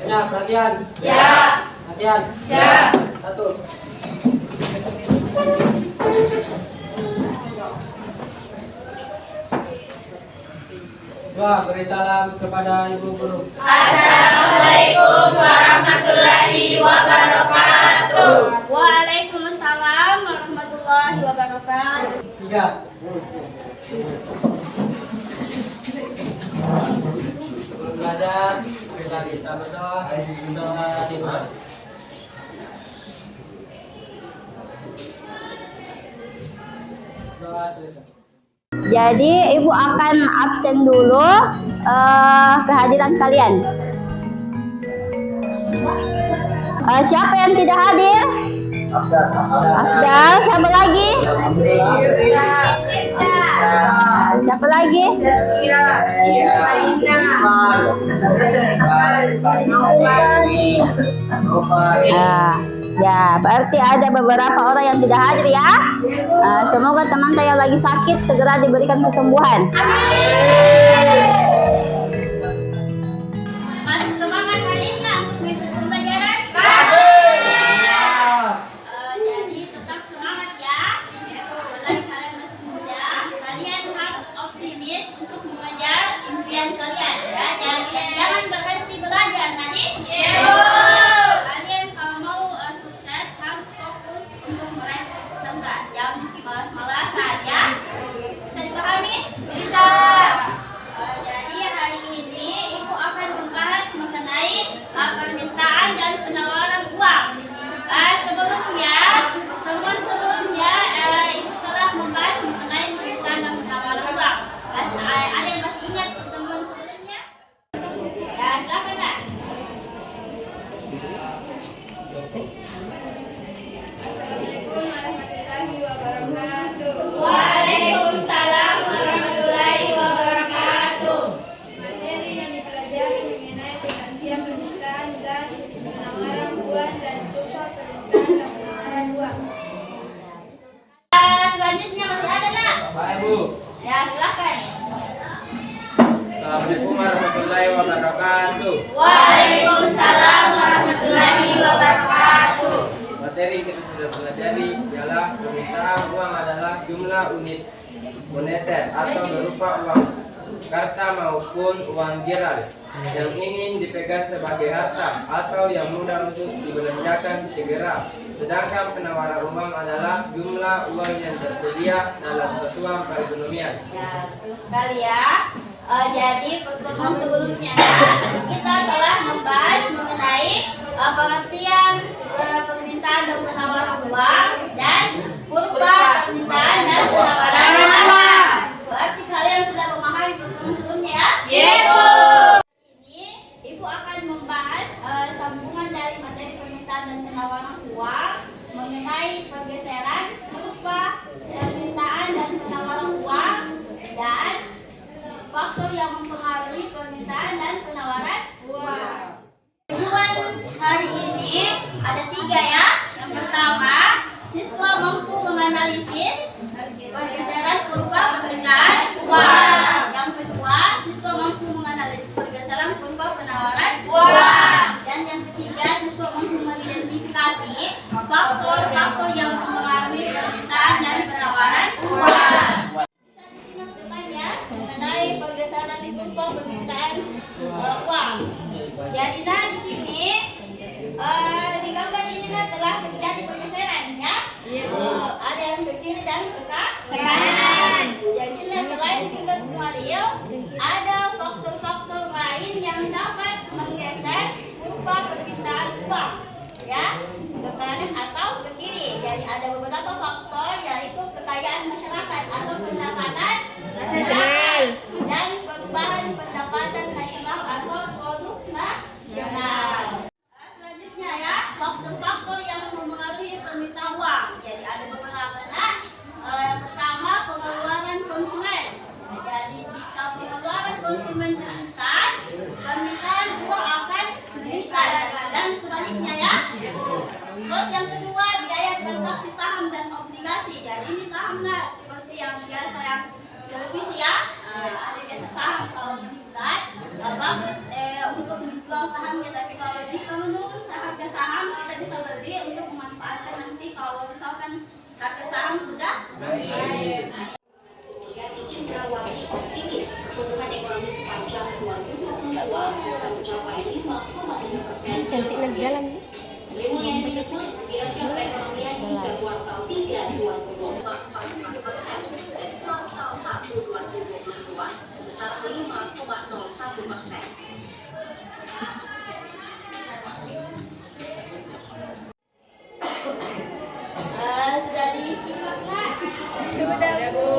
Ya, perhatian. Ya. Perhatian. Ya. Satu. Dua, beri salam kepada ibu guru. Assalamualaikum warahmatullahi wabarakatuh. Waalaikumsalam warahmatullahi wabarakatuh. Tiga. Belajar lagi kita berdoa dimulai. Doa selesai. Jadi ibu akan absen dulu kehadiran kalian. Siapa yang tidak hadir? Afdal. Siapa lagi? Siapa lagi? Ya, berarti ada beberapa orang yang tidak hadir ya. Semoga teman saya yang lagi sakit segera diberikan kesembuhan. Masih semangat Kalista untuk mengikuti pelajaran? Jadi tetap semangat ya. Selain kalian masih muda, kalian harus optimis untuk mengejar impian kalian ya. Jangan berhenti belajar tadi. Kalian kalau mau sukses harus fokus untuk meraih kesuksesan. Jangan malas-malasan ya. Bisa dipahami? Bisa. Jadi hari ini ibu akan membahas mengenai permintaan dan penawaran uang. Sebelumnya ibu telah membahas mengenai permintaan dan penawaran uang. Ada yang masih ingat pertemuan sebelumnya? Ya, silakan Nak. Waalaikumsalam warahmatullahi wabarakatuh. Materi yang dipelajari mengenai pengertian permintaan dan penawaran uang dan kurva permintaan dan penawaran uang. Selanjutnya masih ada Nak? Baik, Bu. Ya, silakan. Assalamualaikum warahmatullahi wabarakatuh. Waalaikumsalam warahmatullahi wabarakatuh. Materi yang kita sudah pelajari ialah permintaan uang adalah jumlah unit moneter atau berupa uang karta maupun uang giral yang ingin dipegang sebagai harta atau yang mudah untuk dibelanjakan segera. Sedangkan penawaran uang adalah jumlah uang yang tersedia dalam satuan perekonomian. Ya, betul sekali ya. Jadi pertemuan sebelumnya kita telah membahas mengenai pengertian permintaan dan penawaran uang dan kurva permintaan dan penawaran uang. Berarti kalian sudah memahami pertemuan sebelumnya ya? Iya, Bu. Ini ibu akan membahas sambungan dari materi permintaan dan penawaran uang mengenai pergeseran kurva permintaan dan penawaran uang dan faktor yang mempengaruhi permintaan dan penawaran uang. Tujuan hari ini ada 3 ya. Yang pertama, siswa mampu menganalisis pergeseran kurva permintaan uang. Yang kedua, siswa mampu menganalisis pergeseran kurva penawaran uang. Dan yang ketiga, siswa mampu mengidentifikasi faktor-faktor yang mempengaruhi permintaan dan penawaran uang. Mengenai pergeseran kurva permintaan uang. Jadi di sini di gambar ini telah terjadi pergeseran ya. Ada yang ke kiri dan ke kanan. Jadi sini selain tingkat bunga real, ada faktor-faktor lain yang dapat menggeser kurva permintaan uang ya ke kanan atau ke kiri. Jadi ada beberapa faktor nggak? Seperti yang biasa yang televisi ya, ada biasa saham kalau meningkat, bagus untuk menjual sahamnya. Tapi kalau jika menurun harga saham, kita bisa beli untuk memanfaatkan nanti kalau misalkan harga saham sudah naik. Cantik lagi dalam nih. Sudah disimak nggak? Sudah, Bu.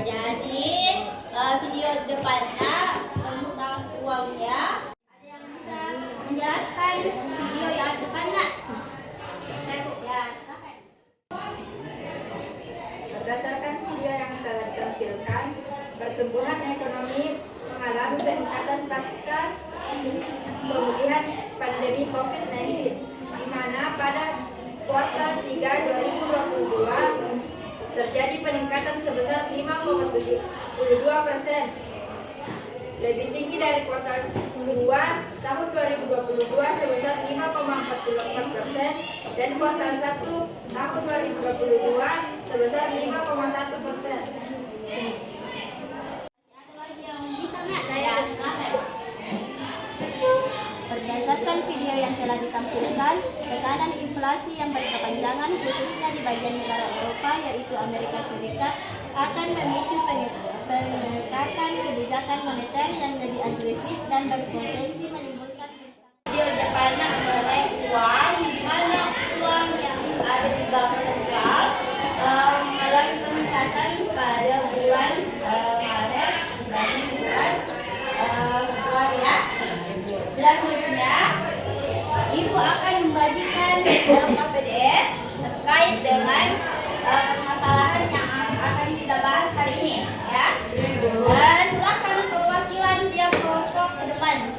Jadi video depannya tentang uangnya. Ada yang bisa menjelaskan video yang depan nggak? Ya, silakan. Berdasarkan video yang telah ditampilkan, pertumbuhan ekonomi mengalami peningkatan pasca pemulihan pandemi COVID-19, di mana pada kuartal 3 2022 terjadi peningkatan sebesar 5,72%, lebih tinggi dari kuartal 2 tahun 2022 sebesar 5,44% dan kuartal 1 tahun 2022 sebesar 5,1%. Ada lagi yang bisa nggak? Ya, silakan. Berdasarkan video yang telah ditampilkan, tekanan inflasi yang berkepanjangan khususnya di bagian negara Eropa yaitu Amerika Serikat akan memicu pengekatan kebijakan moneter yang lebih agresif dan berpotensi menimbulkan video depannya mengenai uang, di mana uang yang ada di bank sentral mengalami peningkatan pada bulan Maret dari bulan ya. Selanjutnya, Ibu akan membagikan LKPD terkait dengan permasalahan yang akan kita bahas hari ini, ya. Silakan perwakilan tiap kelompok ke depan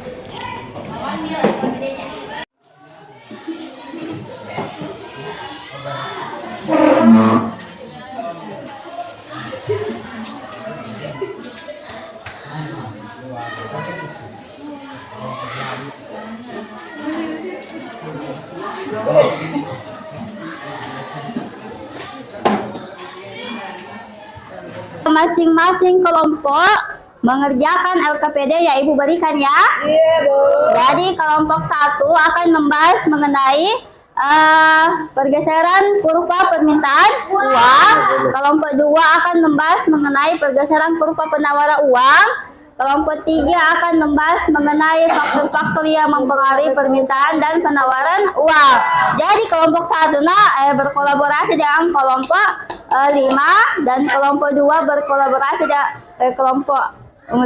mengambil LKPD-nya. Masing-masing kelompok mengerjakan LKPD yang Ibu berikan ya. Iya, Bu. Jadi kelompok 1 akan membahas mengenai pergeseran kurva permintaan uang. Kelompok 2 akan membahas mengenai pergeseran kurva penawaran uang. Kelompok 3 akan membahas mengenai faktor-faktor yang mempengaruhi permintaan dan penawaran uang. Jadi kelompok 1 berkolaborasi dengan kelompok 5 dan kelompok 2 berkolaborasi dengan kelompok 4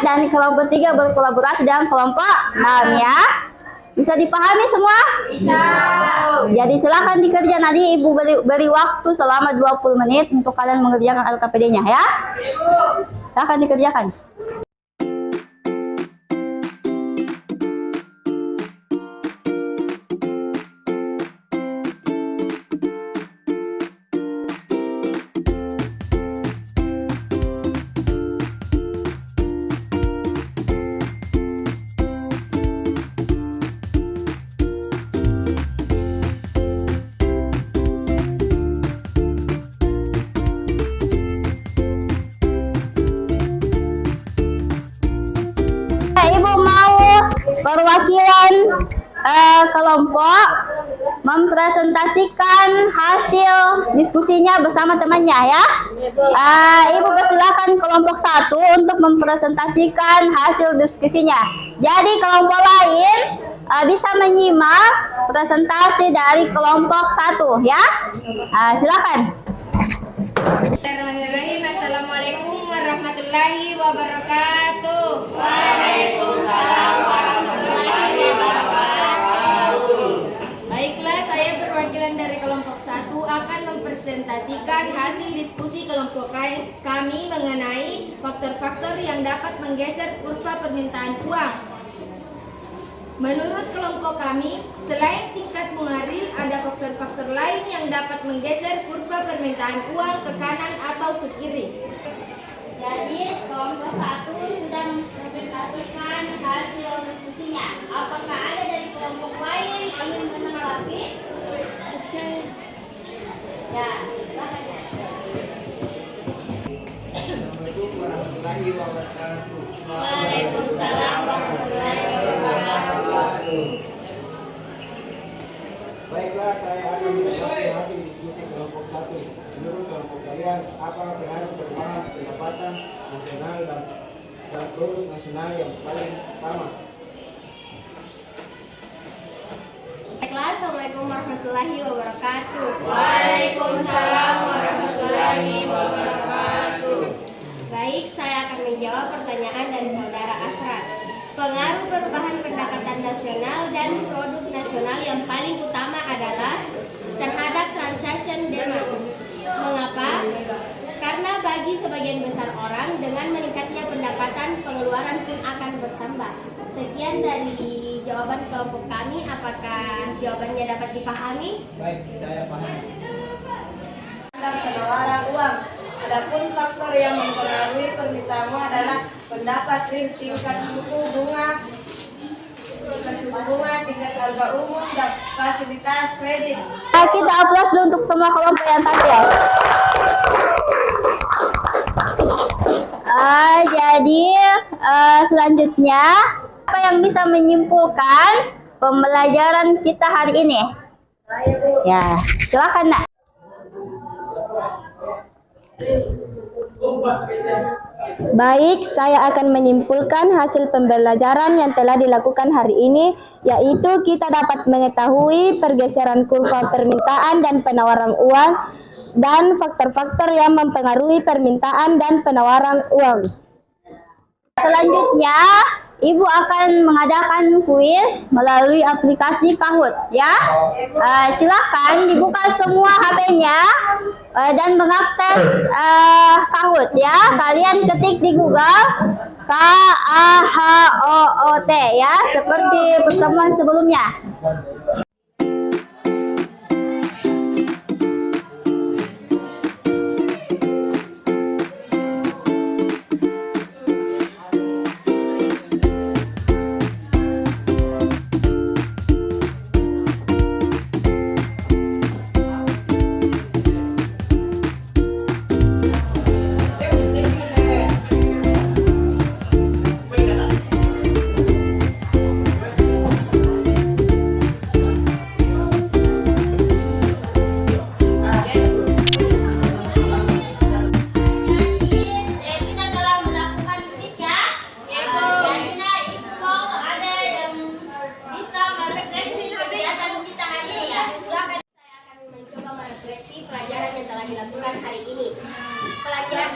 dan kelompok 3 berkolaborasi dengan kelompok 6 ya. Bisa dipahami semua? Bisa. Jadi silakan dikerja, nanti Ibu beri waktu selama 20 menit untuk kalian mengerjakan LKPD-nya ya. Silakan dikerjakan. Ibu mau perwakilan kelompok mempresentasikan hasil diskusinya bersama temannya ya. Ibu persilakan kelompok 1 untuk mempresentasikan hasil diskusinya. Jadi kelompok lain bisa menyimak presentasi dari kelompok 1 ya. Silakan. Bismillahirrahmanirrahim. Assalamualaikum warahmatullahi wabarakatuh. Waalaikumsalam warahmatullahi wabarakatuh. Baiklah, saya perwakilan dari kelompok 1 akan mempresentasikan hasil diskusi kelompok kami mengenai faktor-faktor yang dapat menggeser kurva permintaan uang. Menurut kelompok kami, selain tingkat mengaril, ada faktor-faktor lain yang dapat menggeser kurva permintaan uang ke kanan atau ke kiri. Jadi kelompok 1 sudah mempresentasikan hasil diskusinya. Apakah ada dari kelompok lain yang ingin menanggapi? Ya, silakan. Waalaikumsalam warahmatullahi wabarakatuh. Baiklah, saya akan menjawab hasil diskusi kelompok 1. Menurut kelompok kalian, apa pengaruh perubahan pendapatan nasional dan produk nasional yang paling utama? Baiklah, Assalamualaikum warahmatullahi wabarakatuh. Waalaikumsalam warahmatullahi wabarakatuh. Baik, saya akan menjawab pertanyaan dari saudara Asra. Pengaruh perubahan pendapatan nasional dan produk nasional yang paling utama adalah terhadap transaction demand. Mengapa? Karena bagi sebagian besar orang, dengan meningkatnya pendapatan, pengeluaran pun akan bertambah. Sekian dari jawaban kelompok kami. Apakah jawabannya dapat dipahami? Baik, saya paham. Penawaran uang. Adapun faktor yang mempengaruhi permintaan uang adalah pendapat tingkat suku bunga, tingkat harga umum, dan fasilitas kredit. Kita aplaus dulu untuk semua kelompok yang tampil. Jadi selanjutnya apa yang bisa menyimpulkan pembelajaran kita hari ini? Ya, silakan Nak. Baik, saya akan menyimpulkan hasil pembelajaran yang telah dilakukan hari ini, yaitu kita dapat mengetahui pergeseran kurva permintaan dan penawaran uang dan faktor-faktor yang mempengaruhi permintaan dan penawaran uang. Selanjutnya, Ibu akan mengadakan kuis melalui aplikasi Kahoot, ya. Silakan dibuka semua HP-nya dan mengakses Kahoot, ya. Kalian ketik di Google KAHOOT, ya, seperti pertemuan sebelumnya.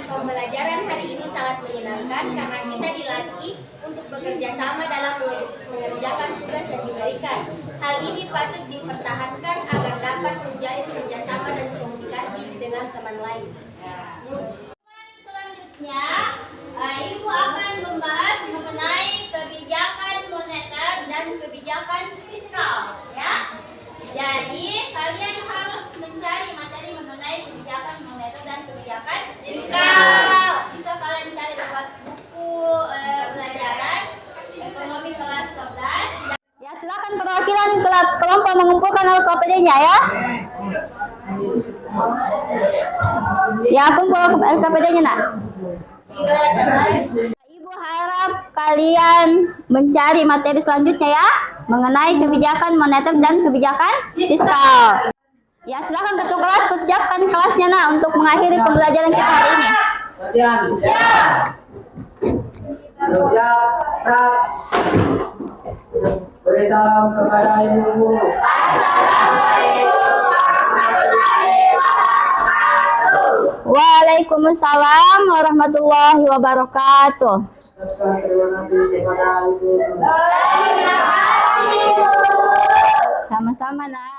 Pembelajaran hari ini sangat menyenangkan karena kita dilatih untuk bekerja sama dalam mengerjakan tugas yang diberikan. Hal ini patut dipertahankan agar dapat menjalin kerjasama dan komunikasi dengan teman lain. Selanjutnya, Ibu akan membahas mengenai kebijakan moneter dan kebijakan fiskal, ya. Jadi, kalian harus mencari materi mengenai kebijakan moneter dan kebijakan fiskal. Bisa kalian cari lewat buku pelajaran ekonomi kelas 11. Ya, silakan perwakilan kelompok mengumpulkan LKPD-nya, ya. Ya, kumpul LKPD-nya, Nak. Ibu harap kalian mencari materi selanjutnya, ya, mengenai kebijakan moneter dan kebijakan fiskal. Ya, silakan ketua kelas persiapkan kelasnya, Nak, untuk mengakhiri pembelajaran kita hari ini. Siap. Beri salam kepada Ibu Guru. Assalamualaikum warahmatullahi wabarakatuh. Waalaikumsalam warahmatullahi wabarakatuh. Terima kasih kepada Ibu Guru. Terima kasih, Bu. Sama-sama, Nak.